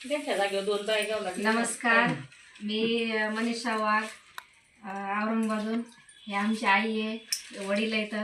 त्यांच्या जागेवर दोन बाई घ्यावं लागले. नमस्कार, मी मनीषा वाघ, औरंगाबादून. हे आमची आई आहे, वडील आहेत.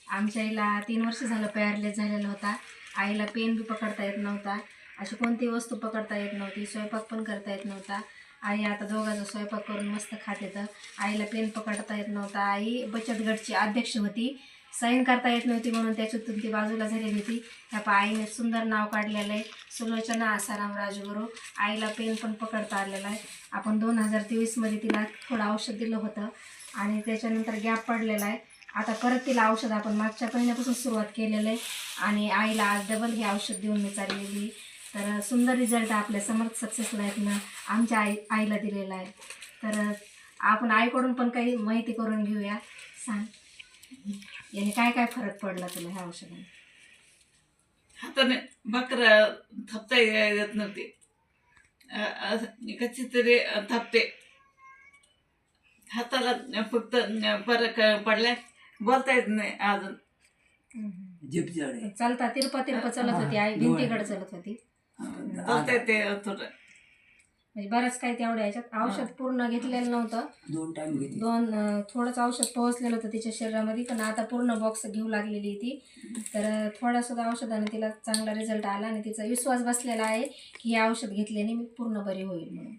आमच्या आईला 3 वर्ष झालं पॅरालाइज झालेला होता. आईला पेन बी पकडता येत नव्हता, अशी कोणती वस्तू पकडता येत नव्हती, स्वयंपाक पण करता येत नव्हता. आई आता दोघांचा स्वयंपाक करून मस्त खात येतं. आईला पेन पकडता येत नव्हता. आई बचत गटची अध्यक्ष होती, साईन करता येत नव्हती म्हणून त्याच्यातून ती बाजूला झालेली होती. ह्या आईने सुंदर नाव काढलेलं आहे, सुलोचना आसाराम राजगुरू. आईला पेन पण पकडता आलेला आहे. आपण 2023मध्ये तिला थोडं औषध दिलं होतं आणि त्याच्यानंतर गॅप पडलेला आहे. आता परत तिला औषध आपण मागच्या महिन्यापासून सुरुवात केलेलं आहे आणि आईला आज डबल हे औषध देऊन मी चाललेली. तर सुंदर रिझल्ट आपल्या समर्थ सक्सेस लाईफनं आमच्या आईला दिलेला आहे. तर आपण आईकडून पण काही माहिती करून घेऊया. सांग, याने काय काय फरक पडला तुला ह्या औषधाने? हाताने भाकर थापता येत नव्हती, कशी तरी थापते. हाताला फक्त फरक पडलाय, बोलता येत नाही अजून. चालता तिरपा चलत होती आई, भिंतीकडे चलत होती, बोलता येते थोडं. म्हणजे बरंच काही तेवढ्या याच्यात औषध पूर्ण घेतलेलं नव्हतं. 2 टाइम घेतली. थोडंच औषध पोहोचलेलं होतं तिच्या शरीरामध्ये, पण आता पूर्ण बॉक्स घेऊ लागलेली ती. तर थोड्यासुद्धा औषधाने तिला चांगला रिझल्ट आला आणि तिचा विश्वास बसलेला आहे की हे औषध घेतल्याने मी पूर्ण बरी होईल म्हणून.